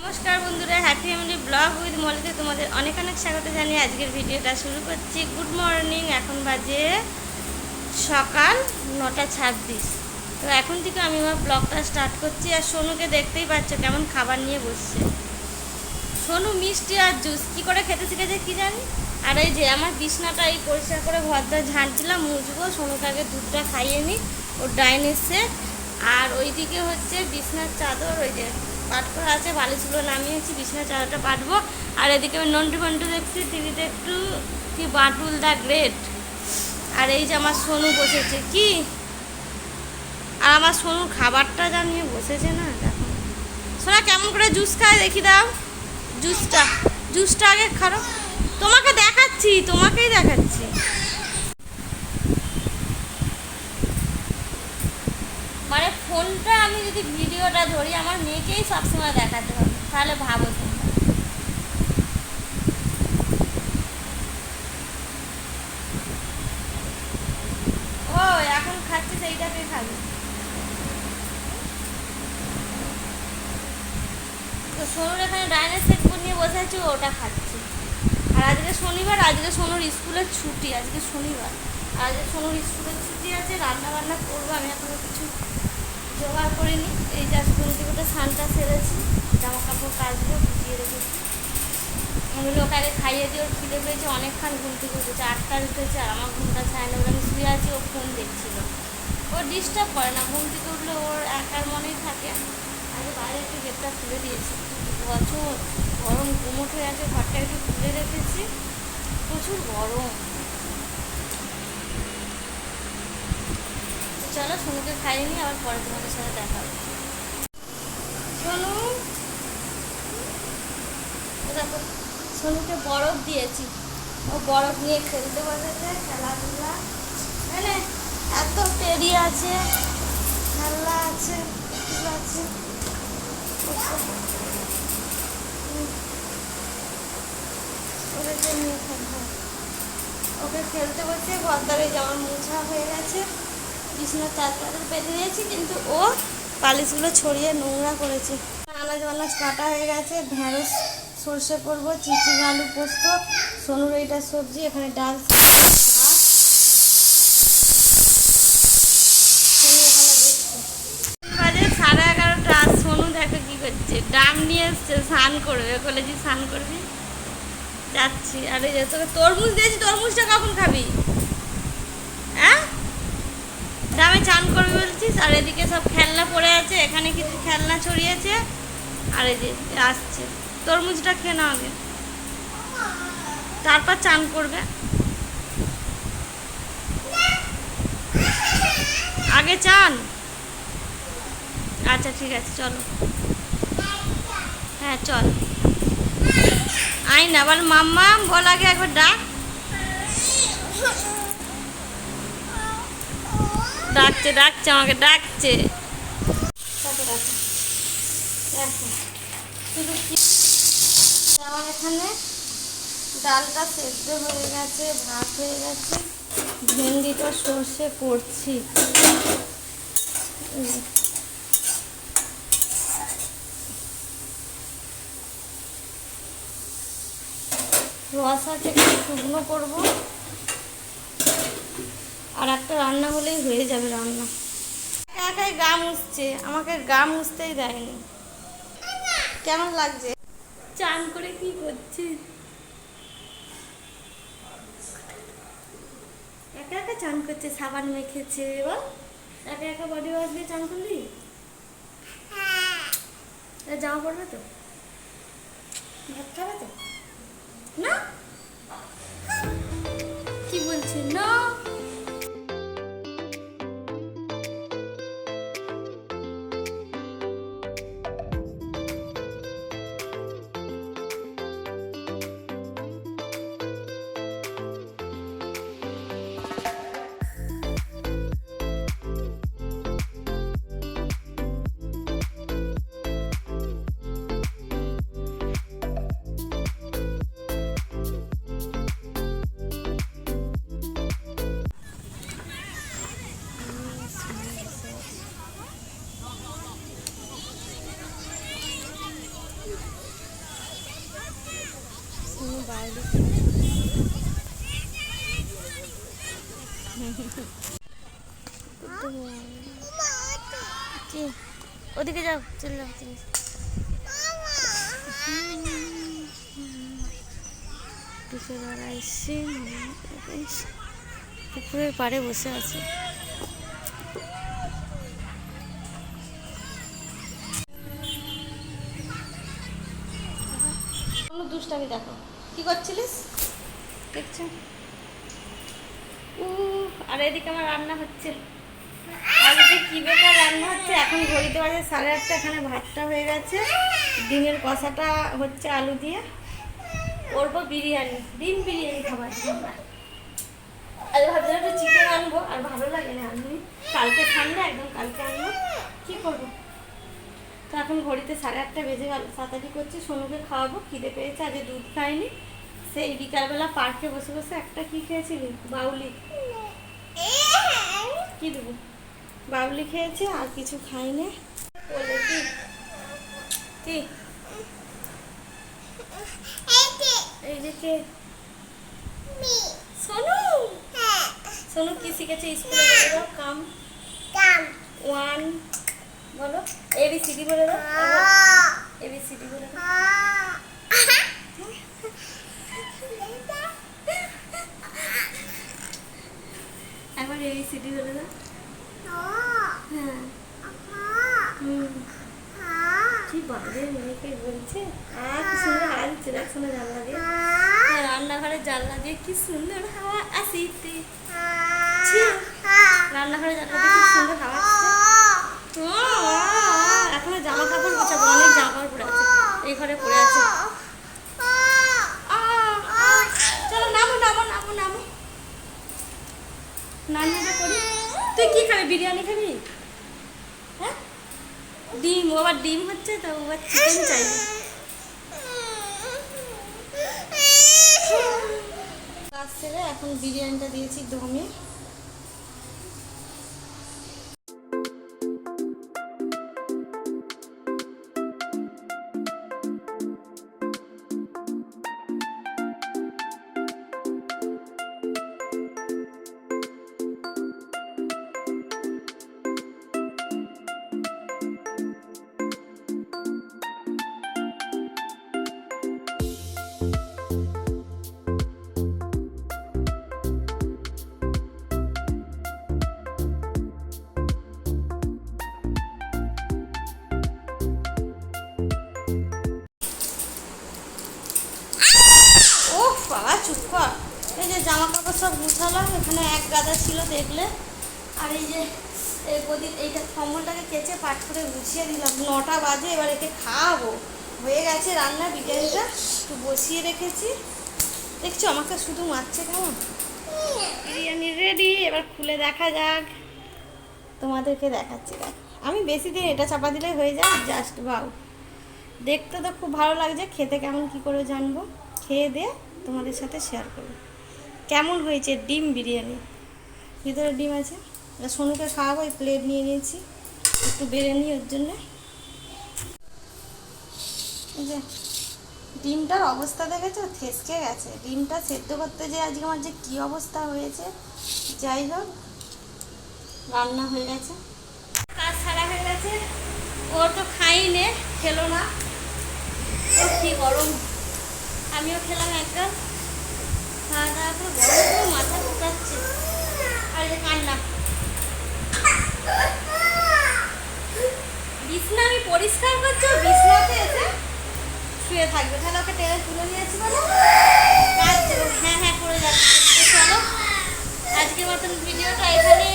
নমস্কার বন্ধুরা, happy family blog with মলিতে তোমাদের অনেক অনেক স্বাগত জানিয়ে আজকের ভিডিওটা শুরু করছি। Good morning. এখন বাজে সকাল 9:26। তো এখন থেকে আমি আমার ব্লগটা স্টার্ট করছি। আর সোনুকে দেখতেই পাচ্ছ কেমন খাবার নিয়ে বসছে। সোনু মিষ্টি আর জুস কী করে খেতে শিখেছে কি জানি। আর এই যে আমার বিছনাটা এই পরিষ্কার করে ঘরটা ঝাঁটছিলাম, মুছবো। সোনুকে আগে দুধটা খাইয়ে নিই, ওর ডাইনিং সেট। আর ওইদিকে হচ্ছে বিছনার চাদর, ওই যে পাট করা আছে, বালিশগুলো নামিয়েছি, বিছনার চাদরটা পাটবো। আর এদিকে আমি নন্টু ফন্টু দেখছি টিভিতে একটু, কি বাটুল দ্য গ্রেট। আর এই যে আমার সোনু বসেছে কি, আর আমার সোনুর খাবারটা জানিয়ে বসেছে না, দেখো। সোনা কেমন করে জুস খায় দেখি দাও। জুসটা আগে খারো, তোমাকেই দেখাচ্ছি। মানে ফোনটা আমি যদি ভিডিওটা ধরি, আমার মেয়েকেই সবসময় দেখাতে হবে, তাহলে ভাবো তোমরা। ও এখন খাচ্ছি, সেইটাকে খাবে। তো সোনুর এখানে ডাইনিং সেট নিয়ে বসে আছে, ওটা খাচ্ছে। আর আজকে শনিবার, আজকে সোনুর স্কুলের ছুটি, আজকে শনিবার। আর আজকে সোনুর স্কুলের ছুটি আছে, রান্না বান্না করবো। আমি এখনো কিছু জোগাড় করিনি। এই জাস্ট ঘুম থেকে স্নানটা সেরেছি, জামা কাপড় কাচবো, ভিজিয়ে রেখেছি। আমি লোক আগে খাইয়ে দিয়ে, ওর খিদে পেয়েছে, অনেকক্ষণ ঘুম থেকে উঠেছে, 8টায় উঠেছে। আর আমার ঘুমটা ছায় না, ওর আমি শুয়ে আছি, ও ফোন দেখছিল। ও ডিস্টার্ব করে না, ঘুম থেকে উঠলে ওর একার মনেই থাকে। আগে বাইরে একটু গেটটা খুলে দিয়েছি, প্রচুর গরম, গুমোট হয়ে আছে, ঘরটা একটু খুলে রেখেছি, প্রচুর গরম। চলো সোনুকে খাইয়ে নিই, আবার পরে তোমাদের সাথে দেখা হবে। সোনু, দেখো সোনুকে বরফ দিয়েছি, ও বরফ নিয়ে খেলতে বসেছে, খেলাধুলা। মানে এত টেরি আছে, খেলনা আছে, আছে। ওদেরকে নিয়ে খেলবো, ওকে খেলতে বসে। ঘরদারে যেমন মোছা হয়ে গেছে, বিছানার চাদর বেঁধে দিয়েছি, কিন্তু ও পালিশগুলো ছড়িয়ে নোংরা করেছে। আনাজ বানাজ কাটা হয়ে গেছে, ঢেঁড়স সর্ষে করবো, চিচিঙ্গা আলু পোস্ত। সোনুর এইটা সবজি, এখানে ডাল, বাজে 11:30। সোনু দেখো কি করছে, ডাম নিয়ে এসছে, স্নান করবে। বলেছি স্নান করবি, যাচ্ছি। আর এই যে তোকে তরমুজ দিয়েছি, তরমুজটা কখন খাবি? হ্যাঁ, ডামে চান করবি বলছিস। আর এদিকে সব খেলনা পড়ে আছে, এখানে কিছু খেলনা ছড়িয়েছে। আর এই যে আসছে, তরমুজটা খেয়ে নাও আগে, তারপর চান করবে। আগে চান, আচ্ছা ঠিক আছে, চলো। হ্যাঁ চল, আই না বল, মাম্মা বল আগে, একবার ডাক। ডাকছে আমাকে, ডাকছে। আমার এখানে ডালটা সেদ্ধ হয়ে গেছে, ভাত হয়ে গেছে, ভেন্ডিটা সর্ষে করছি। রস আছে, একটু শুকনো করবো। আর একটা রান্না হলেই হয়ে যাবে রান্না। একাই গা মুছছে, আমাকে গা মুছতেই দেয়নি। কেমন লাগছে? চান করে কি করছি, একা একা চান করছে, সাবান মেখেছে। বল, একা একা বডি ওয়াশ দিয়ে চান করলি? জামা পড়বে তো, ভাত খাবে তো না? কি বলছি না? বাউলি ওদিকে যাও, চলে যাও। পুকুরের পাড়ে বসে আছে। দুষ্টামি দেখো, কি করছিলিস দেখছো? আর এদিকে আমার রান্না হচ্ছে, আজকে কি বেকার রান্না হচ্ছে। এখন ঘড়িতে বাজে 8:30। এখানে ভাতটা হয়ে গেছে, ডিমের কষাটা হচ্ছে আলু দিয়ে, করবো বিরিয়ানি, ডিম বিরিয়ানি খাবার জন্য। আজ ভাবছিলাম একটু চিকেন আনবো, আর ভালো লাগে না আনবি, কালকে ঠান্ডা একদম, কালকে আনবো, কী করবো। তো এখন ঘড়িতে 8:30 বেজে গেল, 7:30 করছি। সোনুকে খাওয়াবো, খিদে পেয়েছে, আজ দুধ খাইনি। সেই বিকালবেলা পার্কে বসে বসে একটা কি খেয়েছিলি, বাউলি। কি দেবো, বাউলি খেয়েছে, আর কিছু খাইনি। বলে কি কি এই যে কে সোনু, সোনু কি শিখেছে স্কুলে বলে দাও? কাম ওয়ান বলো, এবিসিডি বলে দাও, এবিসিডি বলে দাও। একবার এবিসিডি বলে দাও। হ্যাঁ, কি বাজে মেয়েকে বলছে। কি সুন্দর হাওয়া দিচ্ছে, দেখ শোনা জানলা দিয়ে, রান্নাঘরের জানলা দিয়ে কি সুন্দর হাওয়া আসিতে। রান্নাঘরের জানলা দিয়ে কি সুন্দর হাওয়া আসছে। এখনো জামা কাপড় গোছাবো, অনেক জামা কাপড় পরে আছে, এই ঘরে পরে আছে। চলো নামো নামো নামো নামো, রান্নাটা করি। তুই কি খাবি, বিরিয়ানি খাবি? হ্যাঁ, ডিম, ও আবার ডিম হচ্ছে তো, ও আবার চিকেন চাইবে। কাজ সেরে এখন বিরিয়ানিটা দিয়েছি দমে। বাবা চুপ কর। এই যে জামা কাপড় সব গুছালাম, এখানে এক গাদা ছিল দেখলে, আর এই যে এই প্রদীপ, এইটা কম্বলটাকে কেচে পাট করে গুছিয়ে দিলাম। 9টা বাজে, এবার একে খাওয়াবো। হয়ে গেছে রান্না, বিরিয়ানিটা একটু বসিয়ে রেখেছি। দেখছো আমাকে শুধু মারছে কেমন। বিরিয়ানি রেডি, এবার খুলে দেখা যাক, তোমাদেরকে দেখাচ্ছি। দেখ, আমি বেশি দিন এটা চাপা দিলে হয়ে যায়, জাস্ট বাউ। দেখতে তো খুব ভালো লাগছে, খেতে কেমন কি করে জানবো, খেয়ে দিয়ে তোমাদের সাথে শেয়ার করবো কেমন হয়েছে। ডিম বিরিয়ানি, ভিতরে ডিম আছে। সোনুকে খাওয়াবো, এই প্লেট নিয়ে নিয়েছি, একটু বেড়ে নিই ওর জন্যে। এই যে ডিমটার অবস্থা দেখেছো, থেসকে গেছে। ডিমটা সেদ্ধ করতে যে আজকে আমার যে কী অবস্থা হয়েছে। যাই হোক, রান্না হয়ে গেছে, কাজ সারা হয়ে গেছে। ও তো খাইনি, খেলো না, ও কী গরম। আমিও খেলাম একটা, খাওয়া দাওয়া করে গরম করে মাথা ঢুকাচ্ছে। আর যে কান্না, বিছনা আমি পরিষ্কার করছি, বিছনাতে এসে শুয়ে থাকবে। তাহলে ওকে টেনে তুলে নিয়েছি বলে কাজ হ্যাঁ হ্যাঁ করে যাচ্ছে। চলো আজকের মতন ভিডিওটা এখানে